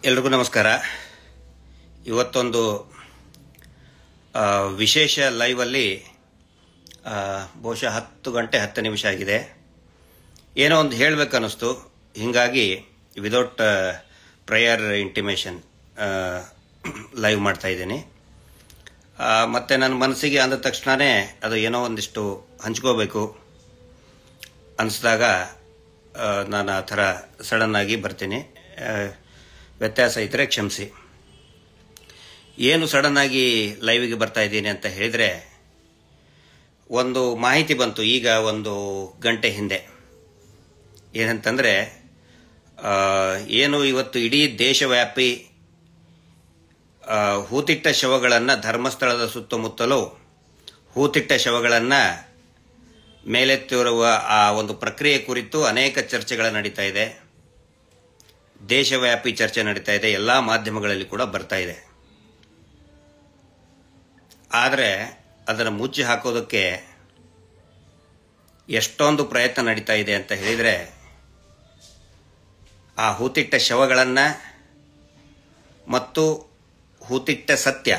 ಎಲ್ರಿಗೂ ನಮಸ್ಕಾರ. ಇವತ್ತೊಂದು ವಿಶೇಷ ಲೈವಲ್ಲಿ ಬಹುಶಃ 10 ಗಂಟೆ 10 ನಿಮಿಷ ಆಗಿದೆ. ಏನೋ ಒಂದು ಹೇಳಬೇಕನ್ನಿಸ್ತು, ಹೀಗಾಗಿ ವಿದೌಟ್ ಪ್ರಯರ್ ಇಂಟಿಮೇಷನ್ ಲೈವ್ ಮಾಡ್ತಾ ಇದ್ದೀನಿ. ಮತ್ತು ನನ್ನ ಮನಸ್ಸಿಗೆ ಅಂದ ತಕ್ಷಣವೇ ಅದು ಏನೋ ಒಂದಿಷ್ಟು ಹಂಚ್ಕೋಬೇಕು ಅನಿಸಿದಾಗ ನಾನು ಆ ಥರ ಸಡನ್ನಾಗಿ ಬರ್ತೀನಿ. ವ್ಯತ್ಯಾಸ ಇದ್ದರೆ ಕ್ಷಮಿಸಿ. ಏನು ಸಡನ್ನಾಗಿ ಲೈವಿಗೆ ಬರ್ತಾ ಇದ್ದೀನಿ ಅಂತ ಹೇಳಿದರೆ, ಒಂದು ಮಾಹಿತಿ ಬಂತು ಈಗ 1 ಗಂಟೆ ಹಿಂದೆ. ಏನಂತಂದರೆ, ಏನು ಇವತ್ತು ಇಡೀ ದೇಶವ್ಯಾಪಿ ಹೂತಿಟ್ಟ ಶವಗಳನ್ನು ಧರ್ಮಸ್ಥಳದ ಸುತ್ತಮುತ್ತಲೂ ಹೂತಿಟ್ಟ ಶವಗಳನ್ನು ಮೇಲೆತ್ತಿರುವ ಆ ಒಂದು ಪ್ರಕ್ರಿಯೆ ಕುರಿತು ಅನೇಕ ಚರ್ಚೆಗಳು ನಡೀತಾ ಇದೆ. ದೇಶವ್ಯಾಪಿ ಚರ್ಚೆ ನಡೀತಾ ಇದೆ, ಎಲ್ಲ ಮಾಧ್ಯಮಗಳಲ್ಲಿ ಕೂಡ ಬರ್ತಾ ಇದೆ. ಆದರೆ ಅದನ್ನು ಮುಚ್ಚಿ ಹಾಕೋದಕ್ಕೆ ಎಷ್ಟೊಂದು ಪ್ರಯತ್ನ ನಡೀತಾ ಇದೆ ಅಂತ ಹೇಳಿದರೆ, ಆ ಹೂತಿಟ್ಟ ಶವಗಳನ್ನು ಮತ್ತು ಹೂತಿಟ್ಟ ಸತ್ಯ,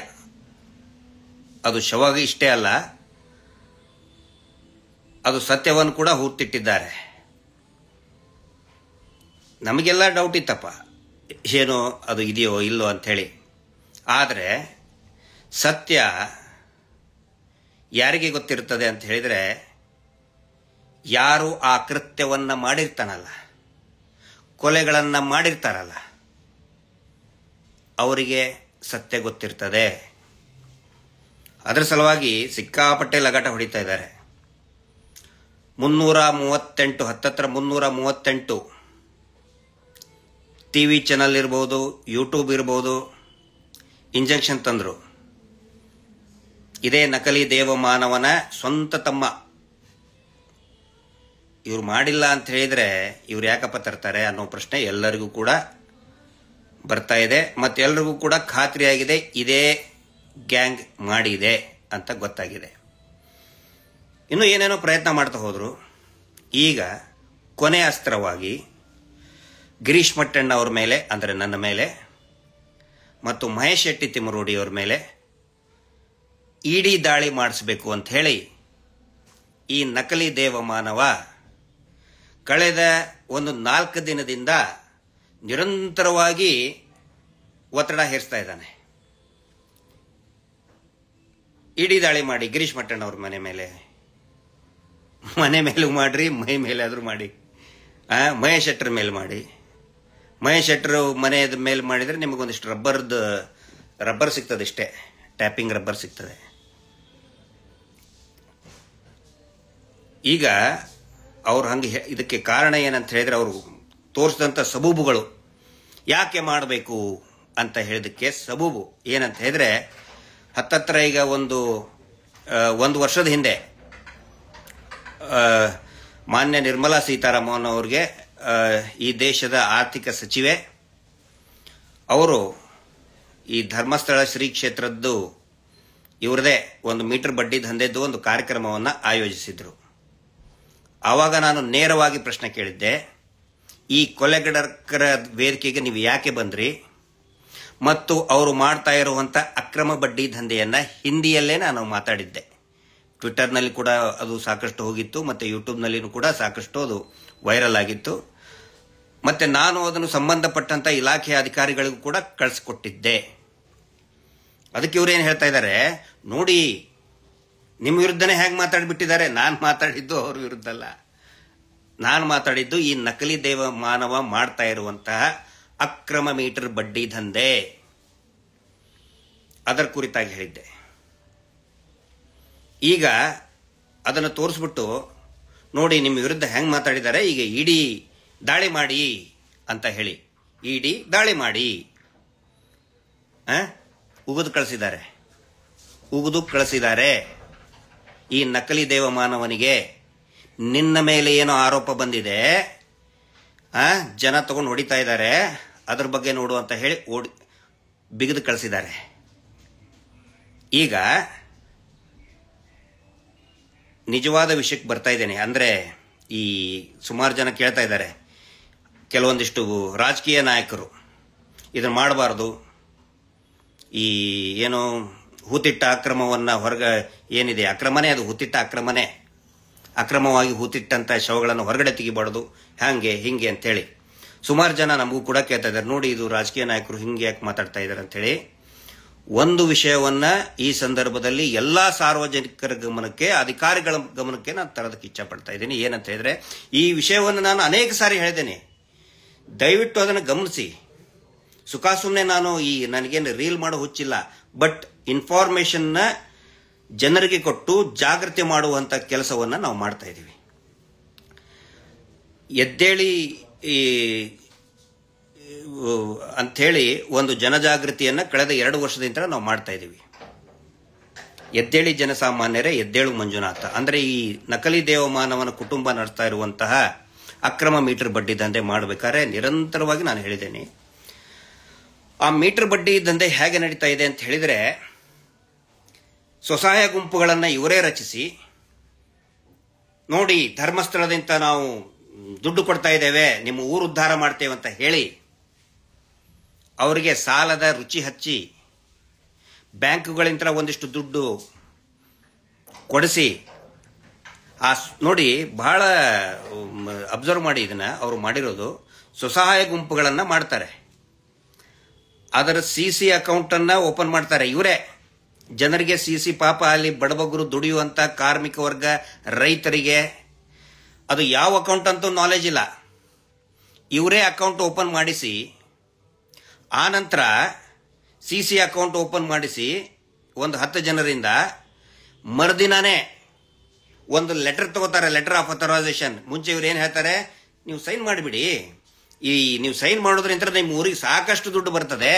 ಅದು ಶವ ಇಷ್ಟೇ ಅಲ್ಲ, ಅದು ಸತ್ಯವನ್ನು ಕೂಡ ಹೂತಿಟ್ಟಿದ್ದಾರೆ. ನಮಗೆಲ್ಲ ಡೌಟ್ ಇತ್ತಪ್ಪ, ಏನೋ ಅದು ಇದೆಯೋ ಇಲ್ಲೋ ಅಂಥೇಳಿ. ಆದರೆ ಸತ್ಯ ಯಾರಿಗೆ ಗೊತ್ತಿರ್ತದೆ ಅಂತ ಹೇಳಿದರೆ, ಯಾರು ಆ ಕೃತ್ಯವನ್ನು ಮಾಡಿರ್ತಾನಲ್ಲ, ಕೊಲೆಗಳನ್ನು ಮಾಡಿರ್ತಾರಲ್ಲ, ಅವರಿಗೆ ಸತ್ಯ ಗೊತ್ತಿರ್ತದೆ. ಅದರ ಸಲುವಾಗಿ ಸಿಕ್ಕಾಪಟ್ಟೆ ಲಗಾಟ ಹೊಡಿತಾ ಇದ್ದಾರೆ. 338 ಹತ್ತತ್ರ 338 ಟಿವಿ ಚಾನಲ್ ಇರ್ಬೋದು, ಯೂಟ್ಯೂಬ್ ಇರ್ಬೋದು, ಇಂಜೆಕ್ಷನ್ ತಂದರು. ಇದೇ ನಕಲಿ ದೇವಮಾನವನ ಸ್ವಂತ ತಮ್ಮ. ಇವ್ರು ಮಾಡಿಲ್ಲ ಅಂತ ಹೇಳಿದರೆ ಇವ್ರು ಯಾಕಪ್ಪ ತರ್ತಾರೆ ಅನ್ನೋ ಪ್ರಶ್ನೆ ಎಲ್ಲರಿಗೂ ಕೂಡ ಬರ್ತಾ ಇದೆ. ಮತ್ತು ಎಲ್ರಿಗೂ ಕೂಡ ಖಾತ್ರಿಯಾಗಿದೆ, ಇದೇ ಗ್ಯಾಂಗ್ ಮಾಡಿದೆ ಅಂತ ಗೊತ್ತಾಗಿದೆ. ಇನ್ನೂ ಏನೇನೋ ಪ್ರಯತ್ನ ಮಾಡ್ತಾ ಹೋದರು. ಈಗ ಕೊನೆ ಅಸ್ತ್ರವಾಗಿ ಗಿರೀಶ್ ಮಟ್ಟಣ್ಣ ಅವ್ರ ಮೇಲೆ, ಅಂದರೆ ನನ್ನ ಮೇಲೆ, ಮತ್ತು ಮಹೇಶ್ ಶೆಟ್ಟಿ ತಿಮರೋಡಿ ಅವ್ರ ಮೇಲೆ ಇಡಿ ದಾಳಿ ಮಾಡಿಸಬೇಕು ಅಂತ ಹೇಳಿ ಈ ನಕಲಿ ದೇವಮಾನವ ಕಳೆದ 4 ದಿನದಿಂದ ನಿರಂತರವಾಗಿ ಒತ್ತಡ ಹೇರಿಸ್ತಾ ಇದ್ದಾನೆ. ಇಡಿ ದಾಳಿ ಮಾಡಿ ಗಿರೀಶ್ ಮಟ್ಟಣ್ಣ ಅವ್ರ ಮನೆ ಮೇಲೂ ಮಾಡ್ರಿ, ಮೈ ಮೇಲೆ ಆದರೂ ಮಾಡಿ, ಮಹೇಶ್ ಶೆಟ್ಟರ್ ಮೇಲೆ ಮಾಡಿ. ಮಹೇಶ್ ಶೆಟ್ಟರ್ ಮನೆಯ ಮೇಲೆ ಮಾಡಿದರೆ ನಿಮಗೊಂದಿಷ್ಟು ರಬ್ಬರ್ ಸಿಗ್ತದೆ, ಇಷ್ಟೇ, ಟ್ಯಾಪಿಂಗ್ ರಬ್ಬರ್ ಸಿಗ್ತದೆ. ಈಗ ಅವ್ರು ಹಂಗೆ ಇದಕ್ಕೆ ಕಾರಣ ಏನಂತ ಹೇಳಿದರೆ, ಅವರು ತೋರಿಸಿದಂಥ ಸಬೂಬುಗಳು, ಯಾಕೆ ಮಾಡಬೇಕು ಅಂತ ಹೇಳಿದಕ್ಕೆ ಸಬೂಬು ಏನಂತ ಹೇಳಿದರೆ, ಹತ್ತತ್ರ ಈಗ ಒಂದು ವರ್ಷದ ಹಿಂದೆ ಮಾನ್ಯ ನಿರ್ಮಲಾ ಸೀತಾರಾಮನ್ ಅವ್ರಿಗೆ, ಈ ದೇಶದ ಆರ್ಥಿಕ ಸಚಿವೆ, ಅವರು ಈ ಧರ್ಮಸ್ಥಳ ಶ್ರೀ ಕ್ಷೇತ್ರದ್ದು ಇವ್ರದೇ ಒಂದು ಮೀಟರ್ ಬಡ್ಡಿ ದಂಧೆದ್ದು ಒಂದು ಕಾರ್ಯಕ್ರಮವನ್ನು ಆಯೋಜಿಸಿದ್ರು. ಆವಾಗ ನಾನು ನೇರವಾಗಿ ಪ್ರಶ್ನೆ ಕೇಳಿದ್ದೆ, ಈ ಕೊಲೆಗಡಕರ ವೇದಿಕೆಗೆ ನೀವು ಯಾಕೆ ಬಂದ್ರಿ, ಮತ್ತು ಅವರು ಮಾಡ್ತಾ ಇರುವಂಥ ಅಕ್ರಮ ಬಡ್ಡಿ ದಂಧೆಯನ್ನು ಹಿಂದಿಯಲ್ಲೇ ನಾನು ಮಾತಾಡಿದ್ದೆ. ಟ್ವಿಟ್ಟರ್ನಲ್ಲಿ ಕೂಡ ಅದು ಸಾಕಷ್ಟು ಹೋಗಿತ್ತು, ಮತ್ತು ಯೂಟ್ಯೂಬ್ನಲ್ಲಿಯೂ ಕೂಡ ಸಾಕಷ್ಟು ಅದು ವೈರಲ್ ಆಗಿತ್ತು. ಮತ್ತು ನಾನು ಅದನ್ನು ಸಂಬಂಧಪಟ್ಟಂಥ ಇಲಾಖೆಯ ಅಧಿಕಾರಿಗಳಿಗೂ ಕೂಡ ಕಳಿಸ್ಕೊಟ್ಟಿದ್ದೆ. ಅದಕ್ಕೆ ಇವರೇನು ಹೇಳ್ತಾ ಇದ್ದಾರೆ ನೋಡಿ, ನಿಮ್ಮ ವಿರುದ್ಧನೇ ಹೇಗೆ ಮಾತಾಡಿಬಿಟ್ಟಿದ್ದಾರೆ. ನಾನು ಮಾತಾಡಿದ್ದು ಅವ್ರ ವಿರುದ್ಧ ಅಲ್ಲ, ನಾನು ಮಾತಾಡಿದ್ದು ಈ ನಕಲಿ ದೇವ ಮಾನವ ಮಾಡ್ತಾ ಇರುವಂತಹ ಅಕ್ರಮ ಮೀಟರ್ ಬಡ್ಡಿ ದಂಧೆ, ಅದರ ಕುರಿತಾಗಿ ಹೇಳಿದ್ದೆ. ಈಗ ಅದನ್ನು ತೋರಿಸ್ಬಿಟ್ಟು ನೋಡಿ ನಿಮ್ಮ ವಿರುದ್ಧ ಹೆಂಗೆ ಮಾತಾಡಿದ್ದಾರೆ, ಈಗ ಇಡಿ ದಾಳಿ ಮಾಡಿ ಅಂತ ಹೇಳಿ ಇಡಿ ದಾಳಿ ಮಾಡಿ ಉಗಿದು ಕಳಿಸಿದ್ದಾರೆ. ಈ ನಕಲಿ ದೇವಮಾನವನಿಗೆ ನಿನ್ನ ಮೇಲೆ ಏನೋ ಆರೋಪ ಬಂದಿದೆ, ಜನ ತಗೊಂಡು ಹೊಡಿತಾ ಇದ್ದಾರೆ, ಅದ್ರ ಬಗ್ಗೆ ನೋಡು ಅಂತ ಹೇಳಿ ಬಿಗಿದು ಕಳಿಸಿದ್ದಾರೆ. ಈಗ ನಿಜವಾದ ವಿಷಯಕ್ಕೆ ಬರ್ತಾ ಇದ್ದೇನೆ. ಅಂದರೆ ಈ ಸುಮಾರು ಜನ ಕೇಳ್ತಾ ಇದ್ದಾರೆ, ಕೆಲವೊಂದಿಷ್ಟು ರಾಜಕೀಯ ನಾಯಕರು ಇದನ್ನು ಮಾಡಬಾರ್ದು, ಈ ಏನು ಹೂತಿಟ್ಟ ಅಕ್ರಮವನ್ನು ಏನಿದೆ ಅಕ್ರಮನೇ, ಅದು ಹೂತಿಟ್ಟ ಅಕ್ರಮನೇ, ಅಕ್ರಮವಾಗಿ ಹೂತಿಟ್ಟಂಥ ಶವಗಳನ್ನು ಹೊರಗಡೆ ತೆಗಿಬಾರ್ದು, ಹಾಗೆ ಹಿಂಗೆ ಅಂತೇಳಿ ಸುಮಾರು ಜನ ನಮಗೂ ಕೂಡ ಕೇಳ್ತಾ ಇದ್ದಾರೆ, ನೋಡಿ ಇದು ರಾಜಕೀಯ ನಾಯಕರು ಹಿಂಗೆ ಯಾಕೆ ಮಾತಾಡ್ತಾ ಇದ್ದಾರೆ ಅಂತೇಳಿ. ಒಂದು ವಿಷಯವನ್ನ ಈ ಸಂದರ್ಭದಲ್ಲಿ ಎಲ್ಲಾ ಸಾರ್ವಜನಿಕರ ಗಮನಕ್ಕೆ, ಅಧಿಕಾರಿಗಳ ಗಮನಕ್ಕೆ ನಾನು ತರೋದಕ್ಕೆ ಇಚ್ಛೆ ಪಡ್ತಾ ಇದ್ದೀನಿ. ಏನಂತ ಹೇಳಿದ್ರೆ, ಈ ವಿಷಯವನ್ನು ನಾನು ಅನೇಕ ಸಾರಿ ಹೇಳಿದ್ದೇನೆ, ದಯವಿಟ್ಟು ಅದನ್ನು ಗಮನಿಸಿ. ಸುಮ್ಮನೆ ನಾನು ನನಗೇನು ರೀಲ್ ಮಾಡೋ ಹುಚ್ಚಿಲ್ಲ, ಬಟ್ ಇನ್ಫಾರ್ಮೇಶನ್ನ ಜನರಿಗೆ ಕೊಟ್ಟು ಜಾಗೃತಿ ಮಾಡುವಂತ ಕೆಲಸವನ್ನ ನಾವು ಮಾಡ್ತಾ ಇದ್ದೀವಿ. ಎದ್ದೇಳಿ ಅಂಥೇಳಿ ಒಂದು ಜನಜಾಗೃತಿಯನ್ನ ಕಳೆದ 2 ವರ್ಷದಿಂದ ನಾವು ಮಾಡ್ತಾ ಇದ್ದೀವಿ. ಎದ್ದೇಳಿ ಜನಸಾಮಾನ್ಯರೇ, ಎದ್ದೇಳು ಮಂಜುನಾಥ. ಅಂದ್ರೆ ಈ ನಕಲಿ ದೇವಮಾನವನ ಕುಟುಂಬ ನಡೆಸ್ತಾ ಇರುವಂತಹ ಅಕ್ರಮ ಮೀಟರ್ ಬಡ್ಡಿ ದಂಧೆ ಮಾಡಬೇಕಾದ್ರೆ ನಿರಂತರವಾಗಿ ನಾನು ಹೇಳಿದ್ದೇನೆ. ಆ ಮೀಟರ್ ಬಡ್ಡಿ ದಂಧೆ ಹೇಗೆ ನಡೀತಾ ಇದೆ ಅಂತ ಹೇಳಿದ್ರೆ, ಸ್ವಸಹಾಯ ಗುಂಪುಗಳನ್ನು ಇವರೇ ರಚಿಸಿ, ನೋಡಿ ಧರ್ಮಸ್ಥಳದಿಂದ ನಾವು ದುಡ್ಡು ಕೊಡ್ತಾ ಇದ್ದೇವೆ, ನಿಮ್ಮ ಊರು ಉದ್ಧಾರ ಮಾಡ್ತೇವೆ ಅಂತ ಹೇಳಿ ಅವರಿಗೆ ಸಾಲದ ರುಚಿ ಹಚ್ಚಿ ಬ್ಯಾಂಕುಗಳಿಂದ ಒಂದಿಷ್ಟು ದುಡ್ಡು ಕೊಡಿಸಿ, ನೋಡಿ ಬಹಳ ಅಬ್ಸರ್ವ್ ಮಾಡಿ ಇದನ್ನ, ಅವರು ಮಾಡಿರೋದು ಸ್ವಸಹಾಯ ಗುಂಪುಗಳನ್ನು ಮಾಡ್ತಾರೆ, ಅದರ CC ಅಕೌಂಟ್ ಅನ್ನ ಓಪನ್ ಮಾಡ್ತಾರೆ ಇವರೇ. ಜನರಿಗೆ CC ಪಾಪ ಅಲ್ಲಿ ಬಡಬಗರು ದುಡಿಯುವಂತ ಕಾರ್ಮಿಕ ವರ್ಗ, ರೈತರಿಗೆ ಅದು ಯಾವ ಅಕೌಂಟ್ ಅಂತೂ ನಾಲೆಜ್ ಇಲ್ಲ, ಇವರೇ ಅಕೌಂಟ್ ಓಪನ್ ಮಾಡಿಸಿ, ಆ ನಂತರ CC ಅಕೌಂಟ್ ಓಪನ್ ಮಾಡಿಸಿ ಒಂದು 10 ಜನರಿಂದ ಮರುದಿನಾನೇ ಒಂದು ಲೆಟರ್ ತಗೋತಾರೆ, ಲೆಟರ್ ಆಫ್ ಅಥರೈಸೇಷನ್. ಮುಂಚೆ ಇವ್ರು ಏನು ಹೇಳ್ತಾರೆ, ನೀವು ಸೈನ್ ಮಾಡಿಬಿಡಿ, ನೀವು ಸೈನ್ ಮಾಡೋದ್ರಿಂದ ನಿಮ್ಮ ಊರಿಗೆ ಸಾಕಷ್ಟು ದುಡ್ಡು ಬರ್ತದೆ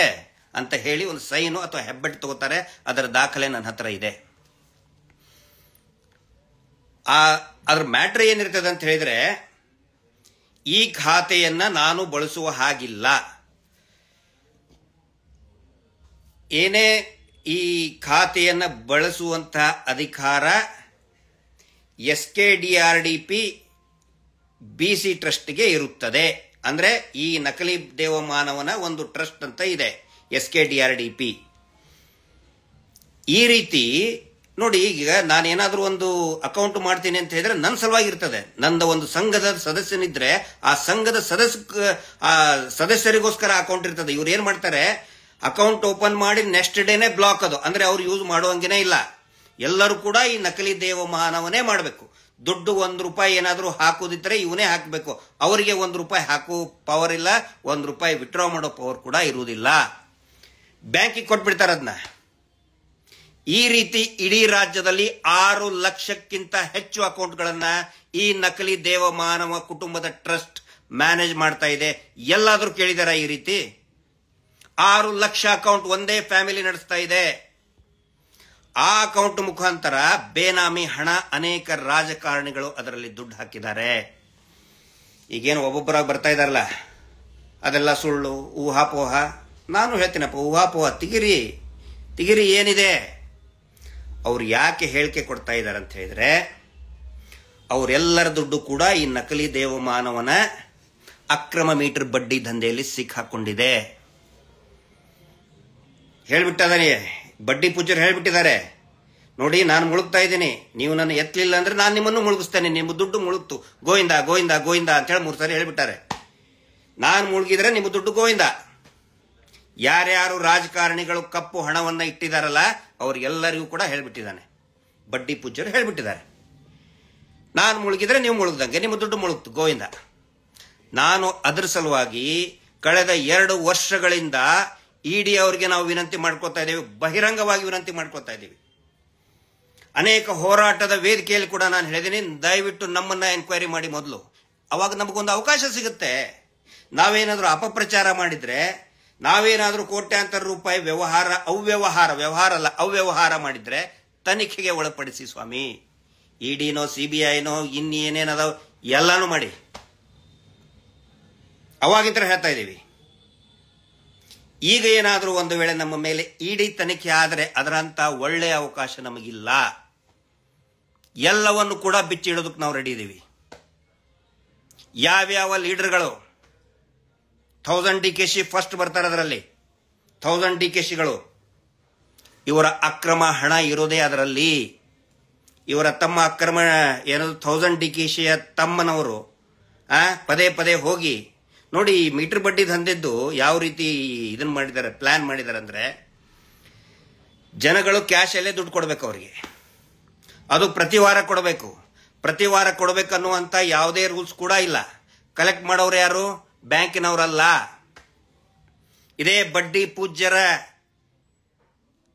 ಅಂತ ಹೇಳಿ ಒಂದು ಸೈನು ಅಥವಾ ಹೆಬ್ಬೆಟ್ಟು ತಗೋತಾರೆ. ಅದರ ದಾಖಲೆ ನನ್ನ ಹತ್ರ ಇದೆ. ಅದ್ರ ಮ್ಯಾಟ್ರ್ ಏನಿರ್ತದೆ ಅಂತ ಹೇಳಿದ್ರೆ, ಈ ಖಾತೆಯನ್ನ ನಾನು ಬಳಸುವ ಹಾಗಿಲ್ಲ, ಏನೇ ಈ ಖಾತೆಯನ್ನ ಬಳಸುವಂತಹ ಅಧಿಕಾರ SKDRDP BC ಟ್ರಸ್ಟ್ಗೆ ಇರುತ್ತದೆ. ಅಂದ್ರೆ ಈ ನಕಲಿ ದೇವಮಾನವನ ಒಂದು ಟ್ರಸ್ಟ್ ಅಂತ ಇದೆ, SKDRDP. ಈ ರೀತಿ ನೋಡಿ, ಈಗ ನಾನೇನಾದ್ರೂ ಒಂದು ಅಕೌಂಟ್ ಮಾಡ್ತೀನಿ ಅಂತ ಹೇಳಿದ್ರೆ ನನ್ನ ಸಲುವಾಗಿ ಇರ್ತದೆ. ನಂದು ಒಂದು ಸಂಘದ ಸದಸ್ಯನಿದ್ರೆ ಆ ಸಂಘದ ಸದಸ್ಯರಿಗೋಸ್ಕರ ಅಕೌಂಟ್ ಇರ್ತದೆ. ಇವ್ರು ಏನ್ ಮಾಡ್ತಾರೆ, ಅಕೌಂಟ್ ಓಪನ್ ಮಾಡಿ ನೆಕ್ಸ್ಟ್ ಡೇನೆ ಬ್ಲಾಕ್, ಅದು ಅಂದ್ರೆ ಅವ್ರು ಯೂಸ್ ಮಾಡುವಂಗೇನೆ ಇಲ್ಲ. ಎಲ್ಲರೂ ಕೂಡ ಈ ನಕಲಿ ದೇವಮಾನವನ್ನೇ ಮಾಡಬೇಕು. ದುಡ್ಡು ₹1 ಏನಾದರೂ ಹಾಕುದಿದ್ರೆ ಇವನೇ ಹಾಕಬೇಕು. ಅವರಿಗೆ ₹1 ಹಾಕುವ ಪವರ್ ಇಲ್ಲ, ₹1 ವಿತ್ಡ್ರಾ ಮಾಡೋ ಪವರ್ ಕೂಡ ಇರುವುದಿಲ್ಲ. ಬ್ಯಾಂಕಿಗೆ ಕೊಟ್ಬಿಡ್ತಾರೆ ಅದನ್ನ. ಈ ರೀತಿ ಇಡೀ ರಾಜ್ಯದಲ್ಲಿ 6 ಲಕ್ಷಕ್ಕಿಂತ ಹೆಚ್ಚು ಅಕೌಂಟ್ಗಳನ್ನ ಈ ನಕಲಿ ದೇವಮಾನವ ಕುಟುಂಬದ ಟ್ರಸ್ಟ್ ಮ್ಯಾನೇಜ್ ಮಾಡ್ತಾ ಇದೆ. ಎಲ್ಲಾದ್ರೂ ಕೇಳಿದಾರ ಈ ರೀತಿ? 6 ಲಕ್ಷ ಅಕೌಂಟ್ ಒಂದೇ ಫ್ಯಾಮಿಲಿ ನಡೆಸ್ತಾ ಇದೆ. ಆ ಅಕೌಂಟ್ ಮುಖಾಂತರ ಬೇನಾಮಿ ಹಣ ಅನೇಕ ರಾಜಕಾರಣಿಗಳು ಅದರಲ್ಲಿ ದುಡ್ಡು ಹಾಕಿದ್ದಾರೆ. ಈಗೇನು ಒಬ್ಬೊಬ್ಬರಾಗಿ ಬರ್ತಾ ಇದಾರಲ್ಲ, ಅದೆಲ್ಲ ಸುಳ್ಳು, ಊಹಾಪೋಹ. ನಾನು ಹೇಳ್ತೀನಪ್ಪ, ಊಹಾಪೋಹ ತಿಗಿರಿ ಏನಿದೆ. ಅವ್ರು ಯಾಕೆ ಹೇಳಿಕೆ ಕೊಡ್ತಾ ಇದ್ದಾರೆ ಅಂತ ಹೇಳಿದ್ರೆ, ಅವರೆಲ್ಲರ ದುಡ್ಡು ಕೂಡ ಈ ನಕಲಿ ದೇವಮಾನವನ ಅಕ್ರಮ ಮೀಟರ್ ಬಡ್ಡಿ ದಂಧೆಯಲ್ಲಿ ಸಿಕ್ಕಾಕೊಂಡಿದೆ. ಹೇಳ್ಬಿಟ್ಟಿದ್ದಾರೆ, ಬಡ್ಡಿ ಪೂಜರು ಹೇಳ್ಬಿಟ್ಟಿದ್ದಾರೆ, ನೋಡಿ ನಾನು ಮುಳುಗ್ತಾ ಇದ್ದೀನಿ, ನೀವು ನನ್ನ ಎತ್ತಲಿಲ್ಲ ಅಂದ್ರೆ ನಾನು ನಿಮ್ಮನ್ನು ಮುಳುಗಿಸ್ತೇನೆ, ನಿಮ್ಮ ದುಡ್ಡು ಮುಳುಗ್ತು, ಗೋವಿಂದ ಗೋವಿಂದ ಗೋವಿಂದ ಅಂತ ಹೇಳಿ 3 ಸಾರಿ ಹೇಳ್ಬಿಟ್ಟಾರೆ. ನಾನು ಮುಳುಗಿದ್ರೆ ನಿಮ್ಮ ದುಡ್ಡು ಗೋವಿಂದ. ಯಾರ್ಯಾರು ರಾಜಕಾರಣಿಗಳು ಕಪ್ಪು ಹಣವನ್ನ ಇಟ್ಟಿದಾರಲ್ಲ ಅವ್ರಿಗೆಲ್ಲರಿಗೂ ಕೂಡ ಹೇಳ್ಬಿಟ್ಟಿದ್ದಾನೆ, ಬಡ್ಡಿ ಪೂಜರು ಹೇಳ್ಬಿಟ್ಟಿದ್ದಾರೆ, ನಾನು ಮುಳುಗಿದ್ರೆ ನೀವು ಮುಳುಗ್ದಂಗೆ, ನಿಮ್ಮ ದುಡ್ಡು ಮುಳುಗ್ತು, ಗೋವಿಂದ. ನಾನು ಅದರ ಸಲುವಾಗಿ ಕಳೆದ 2 ವರ್ಷಗಳಿಂದ ಇಡಿ ಅವರಿಗೆ ನಾವು ವಿನಂತಿ ಮಾಡ್ಕೊತಾ ಇದ್ದೀವಿ, ಬಹಿರಂಗವಾಗಿ ವಿನಂತಿ ಮಾಡ್ಕೊತಾ ಇದ್ದೀವಿ. ಅನೇಕ ಹೋರಾಟದ ವೇದಿಕೆಯಲ್ಲಿ ಕೂಡ ನಾನು ಹೇಳಿದ್ದೀನಿ, ದಯವಿಟ್ಟು ನಮ್ಮನ್ನ ಎನ್ಕ್ವೈರಿ ಮಾಡಿ ಮೊದಲು, ಅವಾಗ ನಮಗೊಂದು ಅವಕಾಶ ಸಿಗುತ್ತೆ. ನಾವೇನಾದ್ರೂ ಅಪಪ್ರಚಾರ ಮಾಡಿದ್ರೆ, ನಾವೇನಾದ್ರೂ ಕೋಟ್ಯಾಂತರ ರೂಪಾಯಿ ಅವ್ಯವಹಾರ ಮಾಡಿದ್ರೆ ತನಿಖೆಗೆ ಒಳಪಡಿಸಿ ಸ್ವಾಮಿ. ಇಡಿನೋ CBIನೋ ಇನ್ನೇನೇನದಾವ ಎಲ್ಲಾನು ಮಾಡಿ, ಅವಾಗಿಂತ ಹೇಳ್ತಾ ಇದ್ದೀವಿ. ಈಗ ಏನಾದರೂ ಒಂದು ವೇಳೆ ನಮ್ಮ ಮೇಲೆ ಇಡಿ ತನಿಖೆ ಆದರೆ ಅದರಂತ ಒಳ್ಳೆಯ ಅವಕಾಶ ನಮಗಿಲ್ಲ. ಎಲ್ಲವನ್ನು ಕೂಡ ಬಿಚ್ಚಿಡೋದಕ್ಕೆ ನಾವು ರೆಡಿ ಇದ್ದೀವಿ. ಯಾವ್ಯಾವ ಲೀಡರ್ಗಳು 1000 DKC ಫಸ್ಟ್ ಬರ್ತಾರೆ ಅದರಲ್ಲಿ. 1000 DKCಗಳು. ಇವರ ಅಕ್ರಮ ಹಣ ಇರೋದೇ ಅದರಲ್ಲಿ. ಇವರ ತಮ್ಮ ಅಕ್ರಮ ಏನದು 1000 DKCಯ ತಮ್ಮನವರು ಪದೇ ಪದೇ ಹೋಗಿ ನೋಡಿ. ಮೀಟರ್ ಬಡ್ಡಿ ದಂಧೆದ್ದು ಯಾವ ರೀತಿ ಇದನ್ನ ಮಾಡಿದ್ದಾರೆ, ಪ್ಲಾನ್ ಮಾಡಿದ್ದಾರೆ ಅಂದ್ರೆ, ಜನಗಳು ಕ್ಯಾಶ್ ಅಲ್ಲೇ ದುಡ್ಡು ಕೊಡಬೇಕು ಅವರಿಗೆ. ಅದು ಪ್ರತಿ ವಾರ ಕೊಡಬೇಕು. ಪ್ರತಿ ವಾರ ಕೊಡಬೇಕನ್ನುವಂತ ಯಾವುದೇ ರೂಲ್ಸ್ ಕೂಡ ಇಲ್ಲ. ಕಲೆಕ್ಟ್ ಮಾಡೋರು ಯಾರು? ಬ್ಯಾಂಕಿನವರಲ್ಲ. ಇದೇ ಬಡ್ಡಿ ಪೂಜ್ಯರ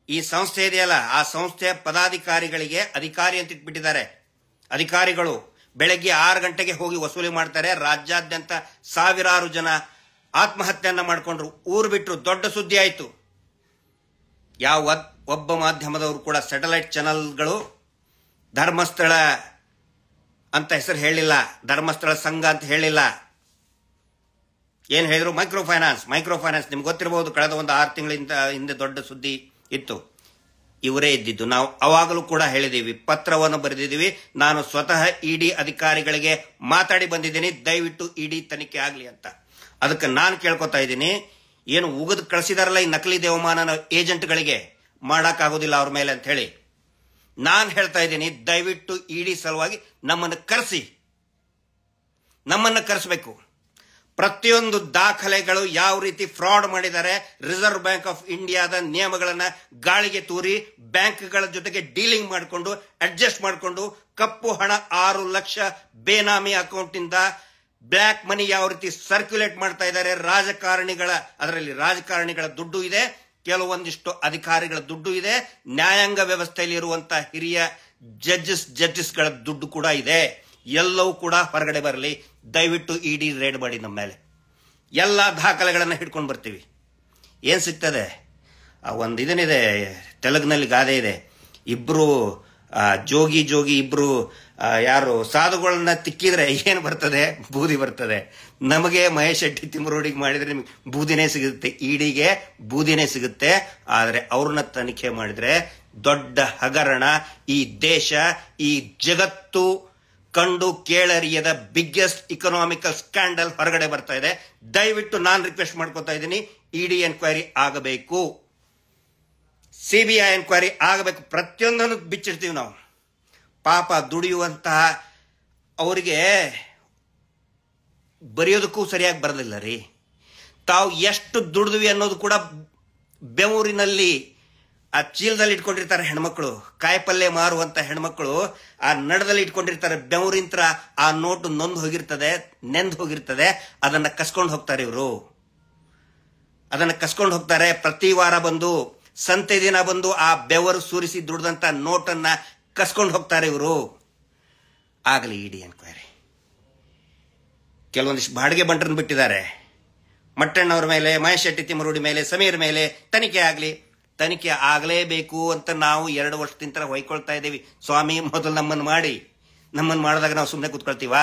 ಈ ಸಂಸ್ಥೆ ಇದೆಯಲ್ಲ, ಆ ಸಂಸ್ಥೆಯ ಪದಾಧಿಕಾರಿಗಳಿಗೆ ಅಧಿಕಾರಿ ಅಂತ ಇಟ್ಬಿಟ್ಟಿದ್ದಾರೆ. ಅಧಿಕಾರಿಗಳು ಬೆಳಗ್ಗೆ 6 ಗಂಟೆಗೆ ಹೋಗಿ ವಸೂಲಿ ಮಾಡ್ತಾರೆ. ರಾಜ್ಯಾದ್ಯಂತ ಸಾವಿರಾರು ಜನ ಆತ್ಮಹತ್ಯೆಯನ್ನ ಮಾಡಿಕೊಂಡ್ರು, ಊರು ಬಿಟ್ಟರು. ದೊಡ್ಡ ಸುದ್ದಿ ಆಯಿತು. ಯಾವ ಒಬ್ಬ ಮಾಧ್ಯಮದವರು ಕೂಡ ಸ್ಯಾಟಲೈಟ್ ಚಾನೆಲ್ಗಳು ಧರ್ಮಸ್ಥಳ ಅಂತ ಹೆಸರು ಹೇಳಿಲ್ಲ, ಧರ್ಮಸ್ಥಳ ಸಂಘ ಅಂತ ಹೇಳಿಲ್ಲ. ಏನ್ ಹೇಳಿದ್ರು? Micro finance. ನಿಮ್ಗೆ ಗೊತ್ತಿರಬಹುದು, ಕಳೆದ ಒಂದು 6 ತಿಂಗಳಿಂದ ಹಿಂದೆ ದೊಡ್ಡ ಸುದ್ದಿ ಇತ್ತು. ಇವರೇ ಇದ್ದಿದ್ದು. ನಾವು ಅವಾಗಲೂ ಕೂಡ ಹೇಳಿದೀವಿ, ಪತ್ರವನ್ನು ಬರೆದಿದ್ದೀವಿ. ನಾನು ಸ್ವತಃ ಇಡಿ ಅಧಿಕಾರಿಗಳಿಗೆ ಮಾತಾಡಿ ಬಂದಿದ್ದೀನಿ, ದಯವಿಟ್ಟು ಇಡಿ ತನಿಖೆ ಆಗಲಿ ಅಂತ. ಅದಕ್ಕೆ ನಾನು ಕೇಳ್ಕೊತಾ ಇದ್ದೀನಿ, ಏನು ಉಗಿದು ಕಳಿಸಿದಾರಲ್ಲ ಈ ನಕಲಿ ದೇವಮಾನ ಏಜೆಂಟ್ಗಳಿಗೆ, ಮಾಡಕ್ಕಾಗೋದಿಲ್ಲ ಅವ್ರ ಮೇಲೆ ಅಂತ ಹೇಳಿ. ನಾನು ಹೇಳ್ತಾ ಇದ್ದೀನಿ, ದಯವಿಟ್ಟು ಇಡಿ ಸಲುವಾಗಿ ನಮ್ಮನ್ನು ಕರೆಸಬೇಕು. ಪ್ರತಿಯೊಂದು ದಾಖಲೆಗಳು ಯಾವ ರೀತಿ ಫ್ರಾಡ್ ಮಾಡಿದ್ದಾರೆ, ರಿಸರ್ವ್ ಬ್ಯಾಂಕ್ ಆಫ್ ಇಂಡಿಯಾದ ನಿಯಮಗಳನ್ನ ಗಾಳಿಗೆ ತೂರಿ ಬ್ಯಾಂಕ್ಗಳ ಜೊತೆಗೆ ಡೀಲಿಂಗ್ ಮಾಡಿಕೊಂಡು ಅಡ್ಜಸ್ಟ್ ಮಾಡಿಕೊಂಡು ಕಪ್ಪು ಹಣ 6 ಲಕ್ಷ ಬೇನಾಮಿ ಅಕೌಂಟ್ ಇಂದ ಬ್ಲ್ಯಾಕ್ ಮನಿ ಯಾವ ರೀತಿ ಸರ್ಕ್ಯುಲೇಟ್ ಮಾಡ್ತಾ ಇದ್ದಾರೆ. ಅದರಲ್ಲಿ ರಾಜಕಾರಣಿಗಳ ದುಡ್ಡು ಇದೆ, ಕೆಲವೊಂದಿಷ್ಟು ಅಧಿಕಾರಿಗಳ ದುಡ್ಡು ಇದೆ, ನ್ಯಾಯಾಂಗ ವ್ಯವಸ್ಥೆಯಲ್ಲಿ ಇರುವಂತಹ ಹಿರಿಯ ಜಡ್ಜಸ್ಗಳ ದುಡ್ಡು ಕೂಡ ಇದೆ. ಎಲ್ಲವೂ ಕೂಡ ಹೊರಗಡೆ ಬರಲಿ. ದಯವಿಟ್ಟು ಇಡಿ ರೇಡ್ ಮಾಡಿ ನಮ್ಮ ಮೇಲೆ. ಎಲ್ಲ ದಾಖಲೆಗಳನ್ನು ಹಿಡ್ಕೊಂಡು ಬರ್ತೀವಿ. ಏನ್ ಸಿಗ್ತದೆ? ಒಂದು ಇದನ್ನಿದೆ, ತೆಲುಗಿನಲ್ಲಿ ಗಾದೆ ಇದೆ, ಇಬ್ರು ಜೋಗಿ ಇಬ್ರು ಯಾರು ಸಾಧುಗಳನ್ನ ತಿಕ್ಕಿದ್ರೆ ಏನು ಬರ್ತದೆ? ಬೂದಿ ಬರ್ತದೆ. ನಮಗೆ ಮಹೇಶ್ ಶೆಟ್ಟಿ ತಿಮ್ಮರೋಡಿಗೆ ಮಾಡಿದ್ರೆ ನಿಮ್ಗೆ ಬೂದಿನೇ ಸಿಗುತ್ತೆ, ಇಡಿಗೆ ಬೂದಿನೇ ಸಿಗುತ್ತೆ. ಆದರೆ ಅವ್ರನ್ನ ತನಿಖೆ ಮಾಡಿದ್ರೆ ದೊಡ್ಡ ಹಗರಣ ಈ ದೇಶ, ಈ ಜಗತ್ತು ಕಂಡು ಕೇಳರಿಯದ ಬಿಗ್ಗೆಸ್ಟ್ ಇಕನಾಮಿಕಲ್ ಸ್ಕ್ಯಾಂಡಲ್ ಹೊರಗಡೆ ಬರ್ತಾ ಇದೆ. ದಯವಿಟ್ಟು ನಾನು ರಿಕ್ವೆಸ್ಟ್ ಮಾಡ್ಕೊತಾ ಇದ್ದೀನಿ, ಇಡಿ ಎನ್ಕ್ವೈರಿ ಆಗಬೇಕು, ಸಿಬಿಐ ಎನ್ಕ್ವೈರಿ ಆಗಬೇಕು. ಪ್ರತಿಯೊಂದನ್ನು ಬಿಚ್ಚಿಡ್ತೀವಿ ನಾವು. ಪಾಪ ದುಡಿಯುವಂತಹ ಅವರಿಗೆ ಬರೆಯೋದಕ್ಕೂ ಸರಿಯಾಗಿ ಬರಲಿಲ್ಲ ರೀ. ತಾವು ಎಷ್ಟು ದುಡಿದ್ವಿ ಅನ್ನೋದು ಕೂಡ ಬೆಂಗಳೂರಿನಲ್ಲಿ ಆ ಚೀಲದಲ್ಲಿ ಇಟ್ಕೊಂಡಿರ್ತಾರೆ ಹೆಣ್ಮಕ್ಳು. ಕಾಯಿಪಲ್ಯ ಮಾರುವಂತ ಹೆಣ್ಮಕ್ಳು ಆ ನಡದಲ್ಲಿ ಇಟ್ಕೊಂಡಿರ್ತಾರೆ. ಬೆವರಿಂತ್ರ ಆ ನೋಟು ನೆಂದು ಹೋಗಿರ್ತದೆ. ಅದನ್ನ ಕಸ್ಕೊಂಡು ಹೋಗ್ತಾರೆ ಇವರು. ಪ್ರತಿ ವಾರ ಬಂದು, ಸಂತೆ ದಿನ ಬಂದು ಆ ಬೆವರು ಸುರಿಸಿ ದುಡ್ದಂತ ನೋಟನ್ನ ಕಸ್ಕೊಂಡು ಹೋಗ್ತಾರೆ ಇವರು. ಆಗಲಿ ಇಡಿ ಎನ್ಕ್ವೈರಿ. ಕೆಲವೊಂದಿಷ್ಟು ಬಾಡಿಗೆ ಬಂಟರನ್ನು ಬಿಟ್ಟಿದ್ದಾರೆ. ಮಟ್ಟಣ್ಣವ್ರ ಮೇಲೆ, ಮಹೇಶ್ ಶೆಟ್ಟಿ ತಿಮ್ಮರೋಡಿ ಮೇಲೆ, ಸಮೀರ್ ಮೇಲೆ ತನಿಖೆ ಆಗಲೇಬೇಕು ಅಂತ ನಾವು 2 ವರ್ಷದಿಂದ ಹೊಯ್ಕೊಳ್ತಾ ಇದ್ದೀವಿ. ಸ್ವಾಮಿ ಮೊದಲು ನಮ್ಮನ್ನು ಮಾಡಿದಾಗ ನಾವು ಸುಮ್ಮನೆ ಕೂತ್ಕೊಳ್ತೀವಾ?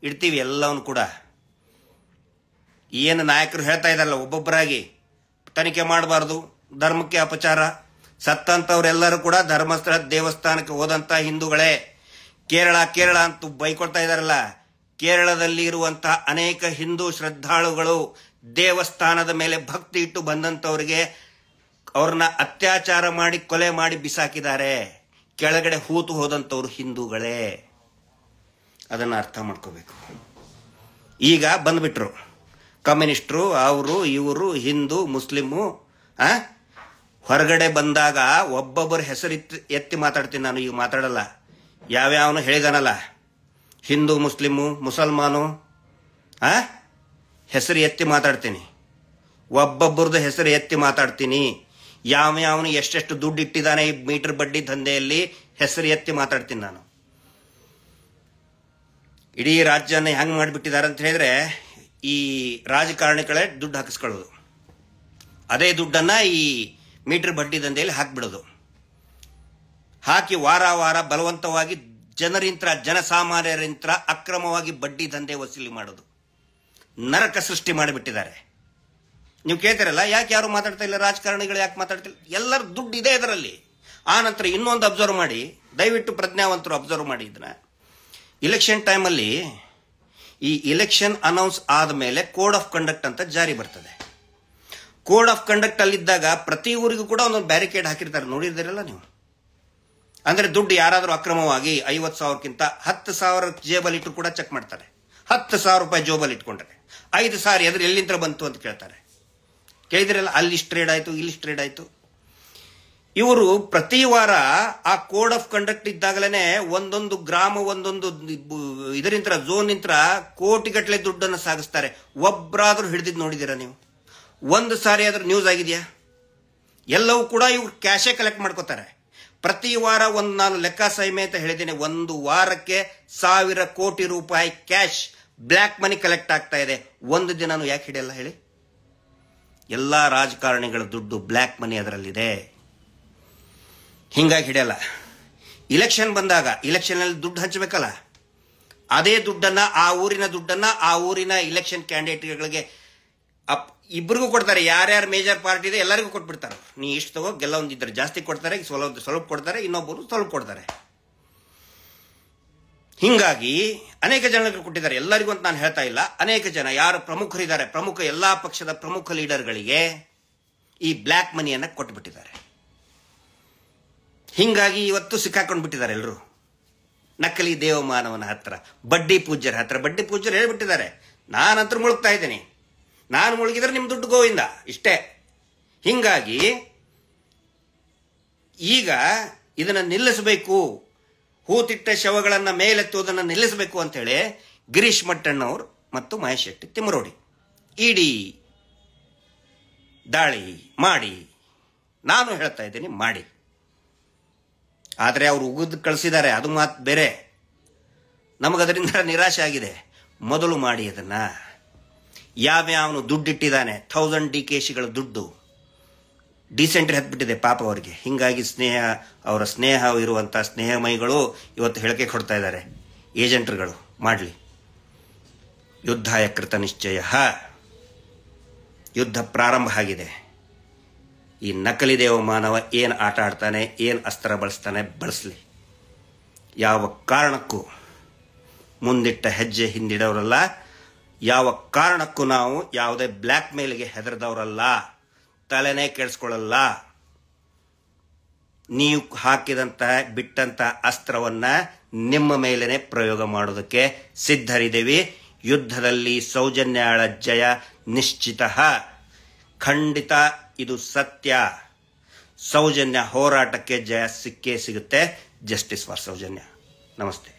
ಇಡ್ತೀವಿ ಎಲ್ಲವನ್ನು ಕೂಡ. ಏನು ನಾಯಕರು ಹೇಳ್ತಾ ಇದ್ದಾರಲ್ಲ, ಒಬ್ಬೊಬ್ಬರಾಗಿ ತನಿಖೆ ಮಾಡಬಾರ್ದು, ಧರ್ಮಕ್ಕೆ ಅಪಚಾರ. ಸತ್ತಂತವ್ರೆಲ್ಲರೂ ಕೂಡ ಧರ್ಮಸ್ಥಳ ದೇವಸ್ಥಾನಕ್ಕೆ ಹೋದಂತ ಹಿಂದೂಗಳೇ. ಕೇರಳ ಅಂತ ಬೈಕೊಳ್ತಾ ಇದ್ದಾರಲ್ಲ, ಕೇರಳದಲ್ಲಿ ಇರುವಂತಹ ಅನೇಕ ಹಿಂದೂ ಶ್ರದ್ಧಾಳುಗಳು ದೇವಸ್ಥಾನದ ಮೇಲೆ ಭಕ್ತಿ ಇಟ್ಟು ಬಂದಂತವರಿಗೆ ಅವ್ರನ್ನ ಅತ್ಯಾಚಾರ ಮಾಡಿ ಕೊಲೆ ಮಾಡಿ ಬಿಸಾಕಿದ್ದಾರೆ. ಕೆಳಗಡೆ ಹೂತು ಹೋದಂತವ್ರು ಹಿಂದೂಗಳೇ. ಅದನ್ನ ಅರ್ಥ ಮಾಡ್ಕೋಬೇಕು. ಈಗ ಬಂದ್ಬಿಟ್ರು ಕಮ್ಯುನಿಸ್ಟರು, ಅವರು ಇವರು, ಹಿಂದೂ ಮುಸ್ಲಿಮು. ಹೊರಗಡೆ ಬಂದಾಗ ಒಬ್ಬೊಬ್ಬರು ಹೆಸರು ಎತ್ತಿ ಮಾತಾಡ್ತೀನಿ ನಾನು. ಈಗ ಮಾತಾಡಲ್ಲ. ಯಾವ್ಯಾವನು ಹೇಳಿದಾನಲ್ಲ, ಹಿಂದೂ ಮುಸ್ಲಿಮು ಮುಸಲ್ಮಾನು ಹೆಸರು ಎತ್ತಿ ಮಾತಾಡ್ತೀನಿ. ಒಬ್ಬೊಬ್ಬರದ್ದು ಹೆಸರು ಎತ್ತಿ ಮಾತಾಡ್ತೀನಿ. ಯಾವನು ಎಷ್ಟೆಷ್ಟು ದುಡ್ಡು ಇಟ್ಟಿದ್ದಾನೆ ಈ ಮೀಟರ್ ಬಡ್ಡಿ ದಂಧೆಯಲ್ಲಿ ಹೆಸರು ಎತ್ತಿ ಮಾತಾಡ್ತೀನಿ ನಾನು. ಇಡೀ ರಾಜ್ಯನ ಹೆಂಗ್ ಮಾಡಿಬಿಟ್ಟಿದ್ದಾರೆ ಅಂತ ಹೇಳಿದ್ರೆ, ಈ ರಾಜಕಾರಣಿಗಳೇ ದುಡ್ಡು ಹಾಕಿಸ್ಕೊಳ್ಳೋದು, ಅದೇ ದುಡ್ಡನ್ನ ಈ ಮೀಟರ್ ಬಡ್ಡಿ ದಂಧೆಯಲ್ಲಿ ಹಾಕ್ಬಿಡೋದು. ಹಾಕಿ ವಾರ ಬಲವಂತವಾಗಿ ಜನಸಾಮಾನ್ಯರಿಂತ್ರ ಅಕ್ರಮವಾಗಿ ಬಡ್ಡಿ ದಂಧೆ ವಸೂಲಿ ಮಾಡೋದು. ನರಕ ಸೃಷ್ಟಿ ಮಾಡಿಬಿಟ್ಟಿದ್ದಾರೆ. ನೀವು ಕೇಳ್ತೀರಲ್ಲ, ಯಾಕೆ ಯಾರು ಮಾತಾಡ್ತಾ ಇಲ್ಲ, ರಾಜಕಾರಣಿಗಳು ಯಾಕೆ ಮಾತಾಡ್ತಿಲ್ಲ? ಎಲ್ಲರ ದುಡ್ಡು ಇದೆ ಇದರಲ್ಲಿ. ಆ ನಂತರ ಇನ್ನೊಂದು ಅಬ್ಸರ್ವ್ ಮಾಡಿ, ದಯವಿಟ್ಟು ಪ್ರಜ್ಞಾವಂತರು ಅಬ್ಸರ್ವ್ ಮಾಡಿ ಇದನ್ನ. ಇಲೆಕ್ಷನ್ ಟೈಮಲ್ಲಿ ಈ ಇಲೆಕ್ಷನ್ ಅನೌನ್ಸ್ ಆದಮೇಲೆ ಕೋಡ್ ಆಫ್ ಕಂಡಕ್ಟ್ ಅಂತ ಜಾರಿ ಬರ್ತದೆ. ಕೋಡ್ ಆಫ್ ಕಂಡಕ್ಟ್ ಅಲ್ಲಿದ್ದಾಗ ಪ್ರತಿ ಊರಿಗೂ ಕೂಡ ಒಂದೊಂದು ಬ್ಯಾರಿಕೇಡ್ ಹಾಕಿರ್ತಾರೆ, ನೋಡಿದಿರಲ್ಲ ನೀವು. ಅಂದ್ರೆ ದುಡ್ಡು ಯಾರಾದರೂ ಅಕ್ರಮವಾಗಿ 50,000ಕ್ಕಿಂತ 10,000 ಜೇಬಲ್ಲಿ ಇಟ್ಟರು ಕೂಡ ಚೆಕ್ ಮಾಡ್ತಾರೆ. 10,000 ರೂಪಾಯಿ ಜೋಬಲ್ಲಿ ಇಟ್ಕೊಂಡ್ರೆ 5,000 ಎದುರು ಎಲ್ಲಿಂದ ಬಂತು ಅಂತ ಕೇಳ್ತಾರೆ. ಕೇಳಿದ್ರಲ್ಲ, ಅಲ್ಲಿ ಟ್ರೇಡ್ ಆಯ್ತು, ಇಲ್ಲಿ ಟ್ರೇಡ್ ಆಯ್ತು. ಇವರು ಪ್ರತಿ ವಾರ ಆ ಕೋಡ್ ಆಫ್ ಕಂಡಕ್ಟ್ ಇದ್ದಾಗಲೇ ಒಂದೊಂದು ಗ್ರಾಮ, ಒಂದೊಂದು ಇದರಿಂತ್ರ ಝೋನ್ ನಿಂತ್ರ ಕೋಟಿಗಟ್ಟಲೆ ದುಡ್ಡನ್ನು ಸಾಗಿಸ್ತಾರೆ. ಒಬ್ಬರಾದ್ರೂ ಹಿಡಿದಿದ್ದು ನೋಡಿದ್ದೀರಾ ನೀವು? ಒಂದು ಸಾರಿ ಆದ್ರೂ ನ್ಯೂಸ್ ಆಗಿದೆಯಾ? ಎಲ್ಲವೂ ಕೂಡ ಇವ್ರು ಕ್ಯಾಶೇ ಕಲೆಕ್ಟ್ ಮಾಡ್ಕೋತಾರೆ. ಪ್ರತಿ ವಾರ ನಾನು ಲೆಕ್ಕ ಸಹಿತ ಹೇಳಿದ್ದೇನೆ, ಒಂದು ವಾರಕ್ಕೆ 1,000 ಕೋಟಿ ರೂಪಾಯಿ ಕ್ಯಾಶ್ ಬ್ಲ್ಯಾಕ್ ಮನಿ ಕಲೆಕ್ಟ್ ಆಗ್ತಾ ಇದೆ. ಒಂದು ದಿನಾನು ಯಾಕೆ ಹಿಡಿಯಲ್ಲ ಹೇಳಿ? ಎಲ್ಲಾ ರಾಜಕಾರಣಿಗಳ ದುಡ್ಡು ಬ್ಲ್ಯಾಕ್ ಮನಿ ಅದರಲ್ಲಿದೆ, ಹಿಂಗಾಗಿ ಹಿಡಿಯಲ್ಲ. ಇಲೆಕ್ಷನ್ ಬಂದಾಗ ಇಲೆಕ್ಷನ್ ದುಡ್ಡು ಹಂಚಬೇಕಲ್ಲ, ಅದೇ ದುಡ್ಡನ್ನ, ಆ ಊರಿನ ದುಡ್ಡನ್ನ ಆ ಊರಿನ ಇಲೆಕ್ಷನ್ ಕ್ಯಾಂಡಿಡೇಟ್ಗಳಿಗೆ ಇಬ್ಬರಿಗೂ ಕೊಡ್ತಾರೆ. ಯಾರ್ಯಾರು ಮೇಜರ್ ಪಾರ್ಟಿ ಇದೆ ಎಲ್ಲರಿಗೂ ಕೊಟ್ಬಿಡ್ತಾರೆ. ನೀ ಇಷ್ಟು ತಗೋ, ಗೆಲ್ಲೊಂದಿದ್ರೆ ಜಾಸ್ತಿ ಕೊಡ್ತಾರೆ, ಸ್ವಲ್ಪ ಕೊಡ್ತಾರೆ, ಇನ್ನೊಬ್ಬರು ಸ್ವಲ್ಪ ಕೊಡ್ತಾರೆ. ಹಿಂಗಾಗಿ ಅನೇಕ ಜನರಿಗೆ ಕೊಟ್ಟಿದ್ದಾರೆ, ಎಲ್ಲರಿಗೂ ಅಂತ ನಾನು ಹೇಳ್ತಾ ಇಲ್ಲ. ಅನೇಕ ಜನ ಯಾರು ಪ್ರಮುಖರಿದ್ದಾರೆ, ಎಲ್ಲಾ ಪಕ್ಷದ ಪ್ರಮುಖ ಲೀಡರ್ಗಳಿಗೆ ಈ ಬ್ಲ್ಯಾಕ್ ಮನಿಯನ್ನ ಕೊಟ್ಟುಬಿಟ್ಟಿದ್ದಾರೆ. ಹಿಂಗಾಗಿ ಇವತ್ತು ಸಿಕ್ಕಾಕೊಂಡು ಬಿಟ್ಟಿದ್ದಾರೆ ಎಲ್ಲರೂ. ನಕಲಿ ದೇವಮಾನವನ ಹತ್ರ, ಬಡ್ಡಿ ಪೂಜ್ಯರ ಹತ್ರ. ಬಡ್ಡಿ ಪೂಜ್ಯರು ಹೇಳ್ಬಿಟ್ಟಿದ್ದಾರೆ, ನಾನಂತೂ ಮುಳುಗ್ತಾ ಇದ್ದೀನಿ, ನಾನು ಮುಳುಗಿದ್ರೆ ನಿಮ್ ದುಡ್ಡು ಗೋವಿಂದ, ಇಷ್ಟೇ. ಹಿಂಗಾಗಿ ಈಗ ಇದನ್ನ ನಿಲ್ಲಿಸಬೇಕು, ಹೂತಿಟ್ಟ ಶವಗಳನ್ನ ಮೇಲೆತ್ತುವುದನ್ನು ನಿಲ್ಲಿಸಬೇಕು ಅಂತೇಳಿ ಗಿರೀಶ್ ಮಟ್ಟಣ್ಣವರು ಮತ್ತು ಮಹೇಶ್ ಶೆಟ್ಟಿ ತಿಮ್ಮರೋಡಿ ಇಡೀ ದಾಳಿ ಮಾಡಿ, ನಾನು ಹೇಳ್ತಾ ಇದ್ದೀನಿ ಮಾಡಿ. ಆದರೆ ಅವರು ಉಗಿದು ಕಳಿಸಿದ್ದಾರೆ, ಅದು ಮಾತು ಬೇರೆ. ನಮಗದರಿಂದ ನಿರಾಶೆ ಆಗಿದೆ. ಮೊದಲು ಮಾಡಿ ಅದನ್ನ. ಯಾವ್ಯಾವನು ದುಡ್ಡಿಟ್ಟಿದ್ದಾನೆ, 1000 DKಶಿಗಳ ದುಡ್ಡು ಡಿಸೆಂಟ್ರಿ ಹತ್ಬಿಟ್ಟಿದೆ ಪಾಪ ಅವರಿಗೆ. ಹಿಂಗಾಗಿ ಅವರ ಸ್ನೇಹ ಇರುವಂತಹ ಸ್ನೇಹಮಯಿಗಳು ಇವತ್ತು ಹೇಳಿಕೆ ಕೊಡ್ತಾ ಇದ್ದಾರೆ, ಏಜೆಂಟ್ರುಗಳು ಮಾಡಲಿ. ಯುದ್ಧಾಯ ಕೃತ ನಿಶ್ಚಯ, ಯುದ್ಧ ಪ್ರಾರಂಭ ಆಗಿದೆ. ಈ ನಕಲಿ ದೇವಮಾನವ ಏನು ಆಟ ಆಡ್ತಾನೆ, ಏನು ಅಸ್ತ್ರ ಬಳಸ್ತಾನೆ, ಬಳಸಲಿ. ಯಾವ ಕಾರಣಕ್ಕೂ ಮುಂದಿಟ್ಟ ಹೆಜ್ಜೆ ಹಿಂದಿಡೋರಲ್ಲ, ಯಾವ ಕಾರಣಕ್ಕೂ ನಾವು ಯಾವುದೇ ಬ್ಲ್ಯಾಕ್ ಮೇಲ್ಗೆ ಹೆದರದವರಲ್ಲ, ತಲೆನೇ ಕೆಡಿಸ್ಕೊಳ್ಳಲ್ಲ. ನೀವು ಹಾಕಿದಂತಹ ಬಿಟ್ಟಂತಹ ಅಸ್ತ್ರವನ್ನ ನಿಮ್ಮ ಮೇಲೇನೆ ಪ್ರಯೋಗ ಮಾಡೋದಕ್ಕೆ ಸಿದ್ಧರಿದ್ದೀವಿ. ಯುದ್ಧದಲ್ಲಿ ಸೌಜನ್ಯಾಳ ಜಯ ನಿಶ್ಚಿತ, ಖಂಡಿತ. ಇದು ಸತ್ಯ. ಸೌಜನ್ಯ ಹೋರಾಟಕ್ಕೆ ಜಯ ಸಿಕ್ಕೇ ಸಿಗುತ್ತೆ. Justice for Soujanya. ನಮಸ್ತೆ.